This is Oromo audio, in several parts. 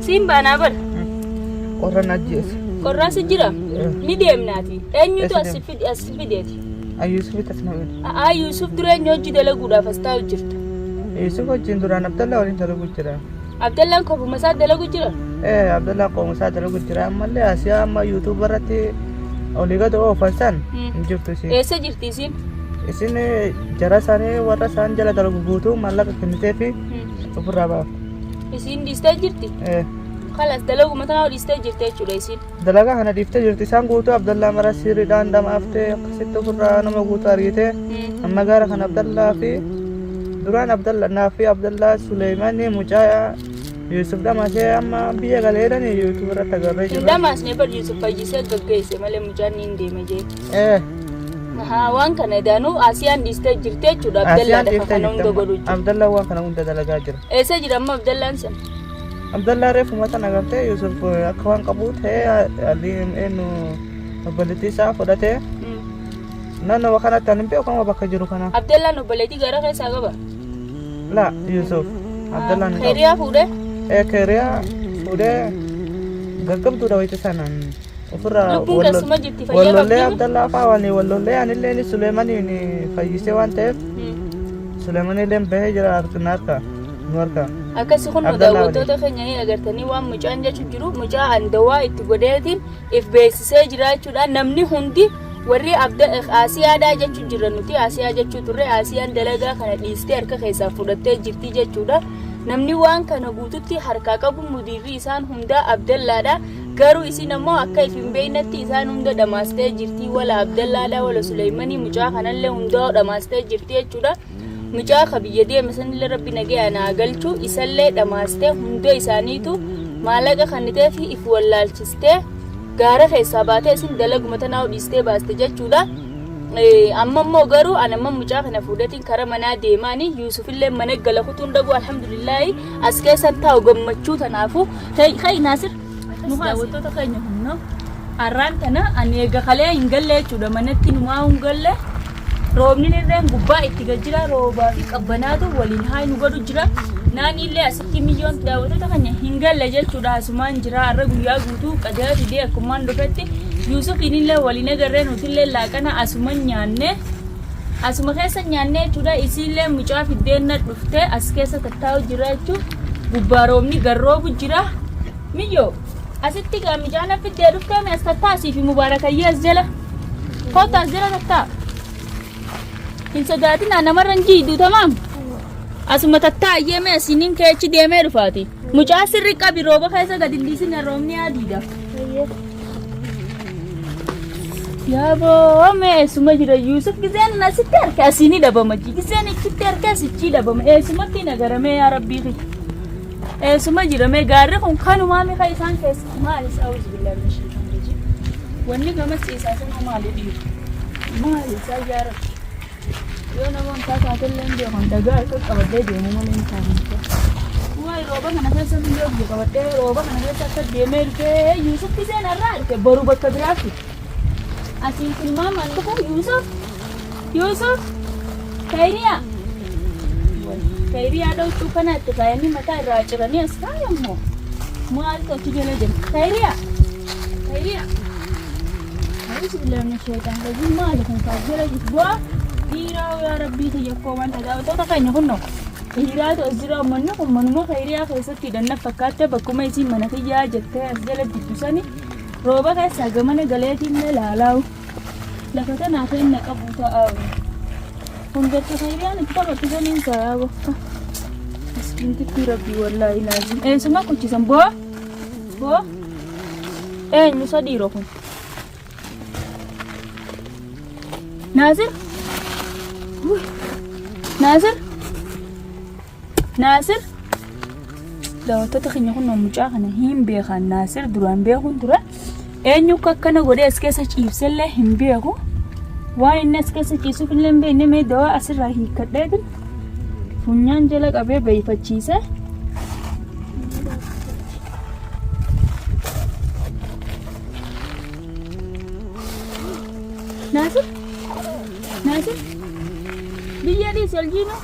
Simba na bar. Qorra najjees. Qorra si jira. Ni deemnaati. Eenyutu as fideeti. Yusuf tasnawin. Yusuf dura hojii dalaguudhaaf as taa'u jirtu. Yusuf wajjin duraan Abdallah waliin dalagu jira. Abdallaan kopuma isaa dalagu jira. Abdallah kopuma isaa dalagu jira ammallee asiyaa amma YouTube irratti olii gad oofan hin jirtu isin. Eessa jirti isin? Isin jara isaanii warra isaan jala dalagu guutuu maallaqa kennitee fi ofirraa baaf. Isin dhiistee jirti? Kalas dalagu mataa dhiistee jirti jechuudha isin. Dalagaa kana dhiiftee jirti isaan guutuu Abdallah mara sirriidhaan dhamaaftee akkasitti ofirraa nama guutuu argitee amma gaara kan Abdallah fi duraan Abdallah fi Abdallah Suleymaanii mucaa Yusuf damasee amma biyya galeedhaan YouTube irratti agarree jira. Damasnee bar Yusuf fayyisee gaggeesse malee mucaan hin deeme jee. Waan kana daanuu Asiyaan dhiistee jirti jechuudha Abdallah dafa kana hunda godhu jira. Abdallah waan kana hunda dalagaa jira. Eessa jira amma Abdallaan san? Abdallah reefu mata nagartee Yusuf akka waan qabu ta'ee aliin eenyu obboleettii isaa fudhatee naannoo kanatti ani beekamu bakka jiru kana. Abdallaan obboleettii gara keessaa qaba? La Yusuf Abdallaan Khayriyaa fuudhee? Khayriyaa fuudhee gaggabduudha wayita sanaan ofirraa wallollee Abdallah faawanii wallollee anillee ni Suleemaniin fayyisee waan ta'eef Suleemanillee bahee jira harka nu harka. Akkasi kun daawwattoota keenya ni agartanii waan mucaan jechuun jiru mucaa andawaa itti godheetiin if beeksisee jiraachuudhaan namni hundi warri Asiyaadhaa jechuun jira nuti Asiyaa jechuu turre Asiyaan dalagaa kana dhiistee harka keessaa fudhattee jirti jechuudha. Namni waan kana guututti harkaa qabu mudirri isaan hunda Abdallaadha. Garuu isin ammoo akka if hin beeknetti isaan hunda dhamaastee jirti wala Abdallaadha wala Suleemanii mucaa kanallee hunda dhamaastee jirti jechuudha. Mucaa kabiyya deeme sanillee rabbi nagaya naa galchu isallee dhamaastee hunda isaaniitu maallaqa kannitee fi if wallaalchistee gaara keessaa baatee isin dalaguma tanaa dhiistee baaste jechuudha. Amma immoo garuu anamma mucaa kana fuudhatiin karaa manaa deemaanii Yusufillee mana gala kutuun dhagu alhamdulillahi as keessan taa'u gammachuu tanaafu kai Naasir daawwattoota keenya humna har'aan tana ani eega kalee hin galle jechuudha manatti numaa hin galle. Roobni irreen gubbaa itti gajjira roobaa fi qabbanaatu waliin haa nu godhu jira. Naannillee asitti miliyoon daawwattoota keenya hin galle jechuudha asumaan jira har'a guyyaa guutuu qadara fidee akkumaan dhufetti Yusufinillee waliin agarree nutillee laaqana asumaan nyaanne asuma keessa nyaanne jechuudha isiillee mucaa fiddeenna dhuftee as keessa tattaa'u jira jechuudha gubbaa roobni garroobu jira miyyoo asitti gaa mucaan fiddee dhuftee as tattaasii fi mubaarakayyee as jala koota as jala tattaa. Hin sodaatin namarra hin jiidhu tamaam. Asuma tattaayyee mee asiniin keechi deemee dhufaati. Mucaa sirri qabi rooba keessa gadi liisin roobni adiidha. Yaaboo mee eessuma jira Yusuf giseen nasitti harka asinii dhabama giseen ichitti harka asichii dhabama eessumatti nagaramee yaa rabbii eessuma jira mee gaarri kun kanumaa mee kan isaan keessa maali isaa uzubillahi wanni gamas isaa sana maali dhiiru maali isaa yaa rabbi. Yoo namoonni taataatillee hin beekan dagaa harka qabadhee deemu malee hin taa'an. Waayee rooba kana keessa hin beeku qabadhee rooba kana keessa akka deemee dhufee Yusuf giseen irraa dhufe boru bakka biraatti. Asin filmaan dhufu Yusuf Khayriyaa dhawtuu kana itti faayanii mataa irraa ciranii as kaayammoo maal ta'utti jala jira Khayriyaa bismillaahi shaytaan rajim maali kun kaajjala jiru bu'aa dhiiraa yaa rabbii xiyyakkoo wanta daawwattoota keenya kunnoo dhiiraa ta'us jira manni kun manuma Khayriyaa keessatti hidhanna fakkaattee bakkuma isiin mana kiyyaa jettee as jala jiddusanii rooba keessaa gamana galeetiinlee laalaa'u lafa tanaa kenna qabu ta'aawu hundatti Khayriyaan itti taphattisaniin ta'aa bakka miskiintitti rabbii wallaahi laazim eessuma kuchisan boo eenyu sadiiroo kun Naasir daawwattoota keenya kun mucaa kana hin beekan Naasir duraan beekuun ture eenyu akkana godhee as keessa ciibsellee hin beeku waan inni as keessa ciisuuf illee hin beekne mee dawaa asirraa hiikkadheetin funyaan jala qabee beeyfachiise. Naasir biyya dhiis aljiino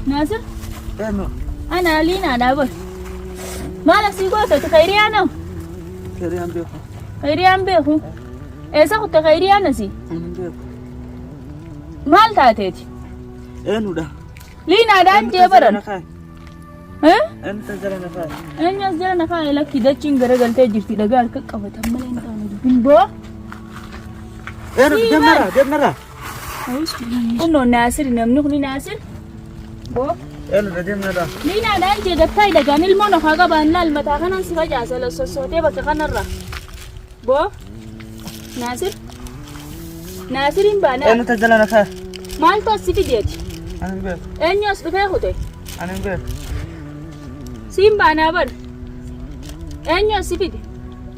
Naasir ana aliinaadhaa bar Maal asii gootatu khayriyaa nam? Keriyaan beeku. Khayriyaan beeku? Eessa kutte khayriyaan asii? Ani beeku. Maal taateeti? Eenyudha? Liinaadhaan jee baran. Eenyu jala na faaya? Eenyu as jala na faaya lakki dachiin garagaltee jirti dhagaa harka qabatan malee hin taane dubbiin boo. Eenyu deemnara? Kunoo Naasir namni kuni Naasir. Boo. Eenyu deemnara? Liinaadhaan jee gattaa dhagaan ilmoo nafaa qabaan laal mataa kanaan si facaasa sossootee bakka kanarra. Boo. Naasir. Naasiriin baanaa. Eenyu jala na faaya? Maaltu as si fideeti? Ani beeku. Eenyu as dhufee kute? Ani beeku. Siin baanaa bar. Eenyu as si fide?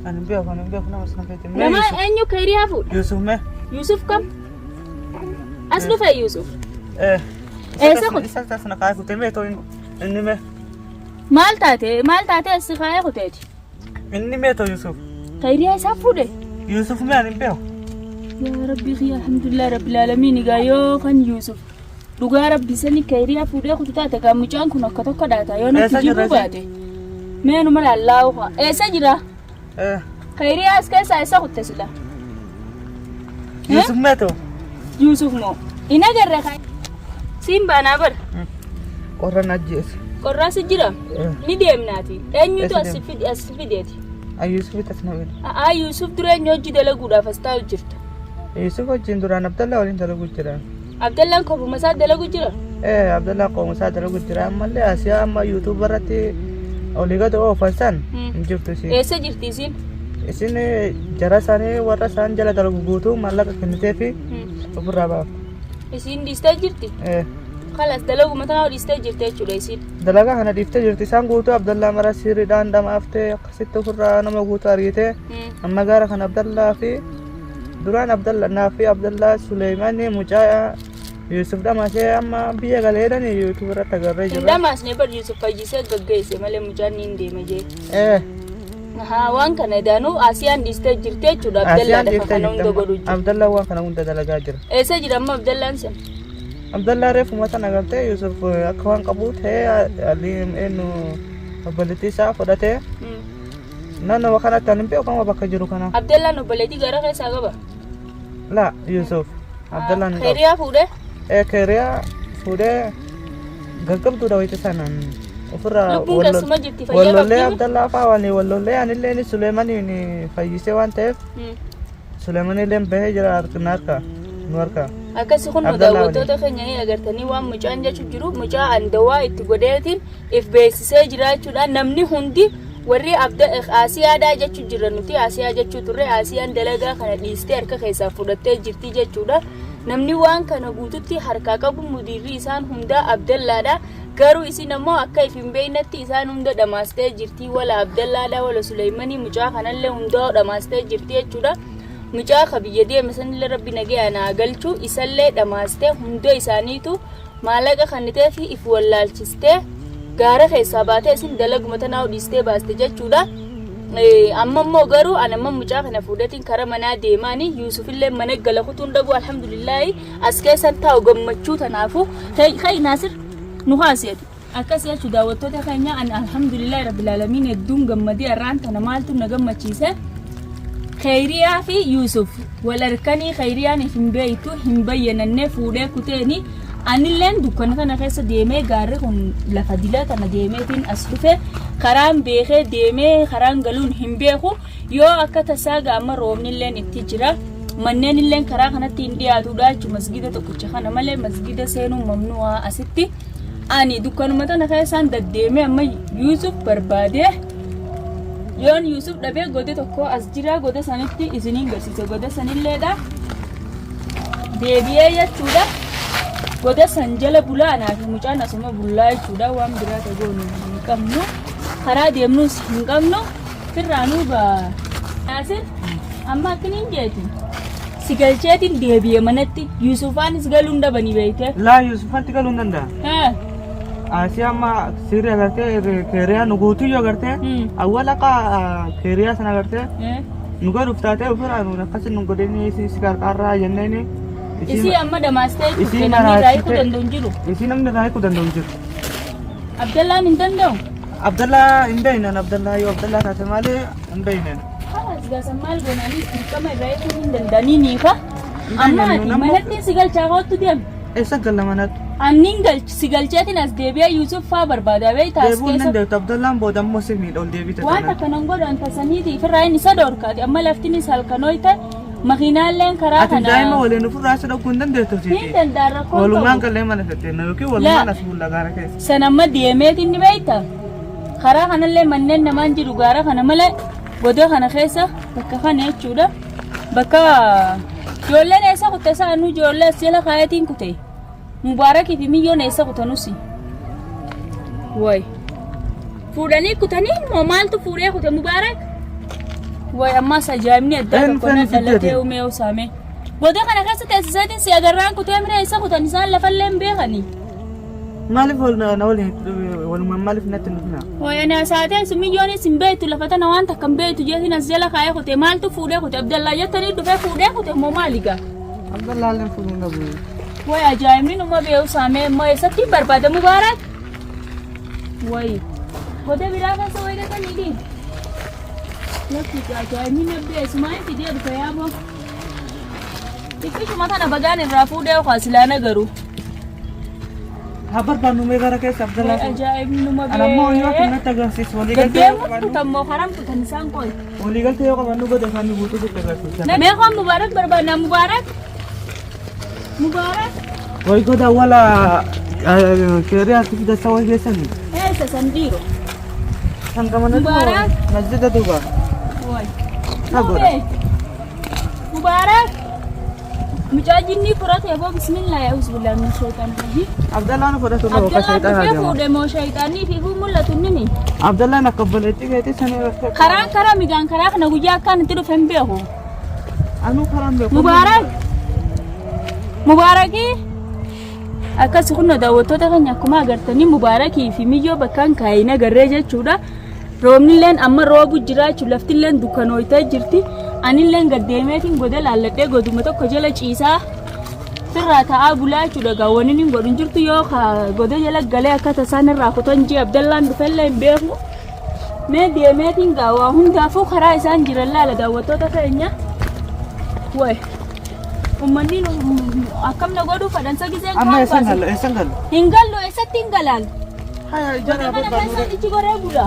Ani beeku nama sana feete. Nama eenyu khayriyaa fuudha? Yusuf mee? Yusuf kam? As dhufee Yusuf. Eessa kun? Isa taasina kaayee kutee mee too inni mee? Maal taate as kaayee kuteeti? Inni mee too Yusuf? Khayriyaa isaa fuudhe? Yusuf mee ani beeku? Yaa Rabbi khiyya alhamdulillah rabbil aalamiin egaa yoo kan Yusuf dhugaa rabbi sani khayriyaa fuudhee kutu taate kan mucaan kun akka tokko dhaata yoo nuti jibbuu baate. Mee numa laallaawu faa. Eessa jira? Khayriyaa as keessaa eessa kutte sila? Yusuf mee too? Yusuf moo? Hin agarre kan? Siin baanaa bar. Qorra na ajjeese. Qorraa si jira? Ni deemnaati. Eenyutu as fideeti? Yusuf tas na wele. Yusuf dura eenyu hojii dalaguudhaaf as taa'u jirta? Yusuf wajjin duraan Abdallah waliin dalagu jira. Abdallaan kophuma isaa dalagu jira? Abdallah kophuma isaa dalagu jira ammallee asiyaa amma YouTube irratti olii gadi oofan hin jirtu isin. Eessa jirti isin? Isin jara isaanii warra isaan jala dalagu guutuu maallaqa kennitee fi ofirraa baaftu. Isin dhiistee jirti? Kalas dalaguma tanaa dhiistee jirti jechuudha isin? Dalagaa kana dhiiftee jirti isaan guutuu Abdallah mara sirriidhaan damaaftee akkasitti ofirraa nama guutuu ariitee amma gaara kan Abdallah fi duraan Abdallah naafi Abdallah Suleymaanii mucaa Yusuf damasee amma biyya galeedhani YouTube irratti agarree jirra. Damasnee bar Yusuf fayyisee gaggeesse malee mucaan ni hin deeme jee. Waan kana daanuu Asiyaan dhiistee jirti jechuudha Abdallah dafa kana hunda godhu jira. Abdallah waan kana hunda dalagaa jira. Eessa jira amma Abdallaan sen? Abdallah reefu mata nagartee Yusuf akka waan qabu ta'ee aliin eenyu obboleettii isaa fudhatee naannoo kanatti ani beeku bakka jiru kana. Abdallaan obboleettii gara keessaa qaba? La Yusuf. Abdallah ni qaba. Khayriyaa fuudhee? Khayriyaa fuudhee gaggabduudha wayita sanaan ofirraa wallollee Abdallah fa'aa waan wallollee anillee ni Suleymaanii ni fayyisee waan ta'eef Suleymaanii illee bahee jira harka nu harka. Akkasii kun daawwattoota keenya ni agartanii waan mucaan jechuun jiru mucaa andawaa itti godheetiin if beeksisee jiraachuudhaan namni hundi warri Asiyaadhaa jechuun jira nuti Asiyaa jechuu turre Asiyaan dalagaa kana dhiistee harka keessaa fudhattee jirti jechuudha. Namni waan kana guututti harkaa qabu mudirri isaan hundaa Abdallaadha. Garuu isin ammoo akka if hin beeknetti isaan hunda dhamaastee jirti wala Abdallaadha wala Suleymaanii mucaa kanallee hundaa dhamaastee jirti jechuudha. Mucaa kabiyya deeme sanillee rabbi nagaya naa galchuu isallee dhamaastee hunda isaaniitu maallaqa kannitee fi if wallaalchistee gaara keessaa baatee isin dalaguma tanaa dhiistee baaste jechuudha. Amma immoo garuu anamma mucaa kana fuudhatiin karaa manaa deemaanii Yusufillee mana gala kutuun dhabu alhamdulillahi as keessan taa'u gammachuu tanaafu kai Naasir nu haaseetu akkasii jechuudha daawwattoota keenya an alhamdulillahi rabbil aalamiin hedduun gammadee irraan tana maaltu na gammachiise. Khayriyaa fi Yusuf wal arkanii Khayriyaan hin beeytu hin bayyananne fuudhee kuteeni anilleen dukkana kana keessa deemee gaarri kun lafa dilaa tana deemeetiin as dhufe karaan beekee deemee karaan galuun hin beeku yoo akka tasaa gaama roobnilleen itti jira manneen illeen karaa kanatti hin dhiyaatudha jechuun masgida tokkicha kana malee masgida seenuu mamnu'aa asitti ani dukkanuma tana keessaan daddeemee amma Yusuf barbaadee yoon Yusuf dhabee godhe tokko as jira godhe sanitti isiniin garsiise godhe sanilleedha deebi'ee jechuudha. Godhe san jala bulaanaa fi mucaan asuma bulaa jechuudha waan biraa ta'uun hin qabnu karaa deemnus hin qabnu firraanuu baa Naasir amma akkiniin jeetiin si galcheetiin deebi'ee manatti Yusufaanis galuun dhabanii beeyte. Laa Yusufaatti galuu hin danda'a. Asii amma sirrii agartee Khayriyaa nu guutuu yoo agartee awwaala Khayriyaa sana agartee nu godhuuf taatee ofirraa nuun akkasii nu godhanii si qarqarraa jenneeni. Isi amma damaastee namni raayikuu danda'u hin jiru. Isi namni raayikuu danda'u hin jiru. Abdallaan hin danda'u. Abdallah in bainan Abdallah yo Abdallah ka tamale in bainan. Halas gasan maal goonanii dirqama irraa eeguun hin danda'anii ni ka. Amma ati manatti si galchaa kootu deemu. Esa galamanat. Annin galchi si galcheetiin as deebi'ee Yuusuf faa barbaada beektaa as Deebuun keessa. dandeettu Abdallaan booda ammoo si miidhoon deebite. Waan akkanan godhan tasaniitiif irraa inni isa dhorkaati amma laftinis halkanoo ta'e makiinaalleen karaa Ati kana. daa'ima waliin dhufurraa isa dhuguu hin dandeettu Hin siiti. danda'an rakkoon Walumaan qabu. qallee mana fetteena yookiin walumaan as fuulla gaara keessa. San amma deemeetiin ni beektaa. Karaa kanallee manneen namaan jiru gaara kana malee godoo kana keessa bakka kana jechuudha. Bakka ijoolleen eessa kutte isaanuu ijoollee as jala kaayatiin kute. Mubaarakii fi miyyoon eessa kutanusi. Way. Fuudhanii kutanii moo maaltu fuudhee kute Mubaarak? Way ammas ajaa'ibni addaa tokko na dhalatee uumee usaame. Godoo kana keessa teessiseetiin si agarraan kutee mira eessa kutan isaan lafallee hin beekanii. Maaliif na waliin walumaan maaliif natti dhufna? Wayana saatee miyyoonis hin beektu lafa tana waan takka hin beektu jeetiin as jala kaayee kute maaltu fuudhee kute Abdallaa jettanii dhufee fuudhee kute moo maaliga? Abdallaalleen fuudhuun qabu. Way ajaa'ibni numa beeku saamee immoo eessatti barbaada Mubaarak? Way godoo biraa keessa way gatanii dhiibu. Lakki ajaa'ibni na beesu maal fidee dhufe yaaboo? Xiqqishuma tana bagaan irraa fuudhee kwaasilaana garuu. Habar banumee gara keessa Abdallaa. Ajaa'ibni numa beeku. Anammoo yoo kanatti agarsiisu waliigaltee yoo Gaddeemu kutammoo haram kutan isaan qoy. waliigaltee yoo qabannu goda isaanii guutuu jecha agarsiisa. Meeqaan Mubaarak barbaadna Mubaarak? Mubaarak? Way goda wala keeriyaa fi dasa way keessanii. Eessa san dhiiro? Kan qabanatu Mubaarak? masjida duuba. Way. Hagur. Mubaarak? Mucaajinni furate aboo bismillah yaa usbillah min shaytaan rajim. Abdallaan fudhatu qaba akka Abdallaan shayxaanaa dhufee deema. fuudhe moo shayxaanii fi mul'atu nini. Abdallaan akka obboleettii keetii sanii rakkoo. Karaa migaan karaa kana guyyaa akkaan itti dhufe hin beeku. Anuu karaan beeku. Mubaarak? Mubaarakii? Akkas kunno daawwattoota keenya akkuma agartanii Mubaarakii fi miyyoo bakkaan kaayina agarree jechuudha. Roobnilleen amma roobu jiraachuu laftilleen dukkanooytee jirti. Anilleen gaddeemeetiin goda laalladhee goduma tokko jala ciisaa firraa ta'aa bulaa jechuudha. Gaawwaniin hin godhin jirtu yoo goda jala galee akka tasaan irraa kutan jee Abdallaan dhufellee hin beeku. Mee deemeetiin gaawwaa hundaafuu karaa isaan jiran laala daawwattoota keenya. Way. Uummanni akkam na godhuu fadhansa giseen Amma eessan galla eessan galla. Hin gallu eessatti hin galaan. Haya Goda jara kana barbaadu. keessa ichi goree bula.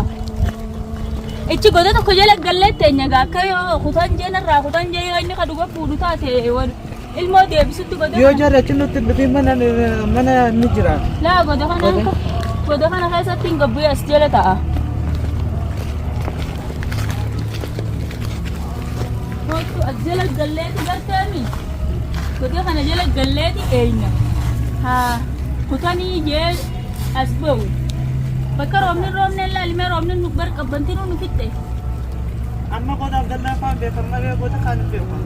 Ichi goda tokko jala gallee teenya akka yoo kutan jeen irraa kutan jee yoo inni ka dhuga fuudhu taate ilmoo deebisutti goda. Yoo jarri achi nutti dhufee mana ni jira. Laa goda kana keessatti hin gabbu as jala ta'a. Kootu as jala galleeti garteemi. Goda kana jala galleeti eenya. Haa kutanii jee as bahu. Bakka roobni ilaalimee roobni nu barqabbantii nu fitte. Amma goda Abdallaa fa'aa beekamaa goda kaan beekamu.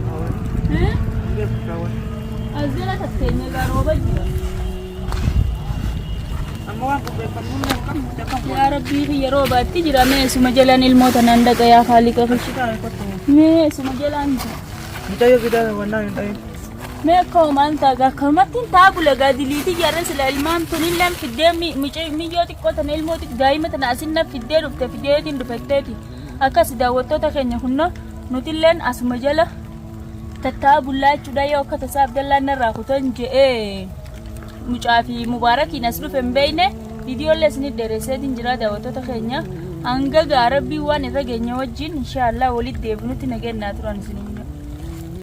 As jala tatteenya gaa rooba jira. Amma waan beekamu hin qabu. Yaa Rabbii fi yeroo baatti jira meesuma jalaan ilmoota nan dhaqa yaa Faaliqa fi meesuma jalaan jira. Mucayyoo bidaa wannaa hin ta'in. Mee akka homaan taagaa akkanumattiin taabula gaa diliitii jarra sila ilmaan tunilleen fiddee miyyoo xiqqoo tana ilmoo daa'ima tana asinna fiddee dhufte fiddeetiin dhufetteeti. Akkas daawwattoota keenya hunna nutilleen asuma jala tattaabullaa jechuudha yoo akka tasaa Abdallaan narraa kutan je'ee mucaa fi Mubaarakiin as dhufe hin beekne viidiyoolee isinit dheeresseetiin jira daawwattoota keenya hanga gaa Rabbii waan irra geenya wajjin inshaallah walitti deebinutti nageenyaa turan isin.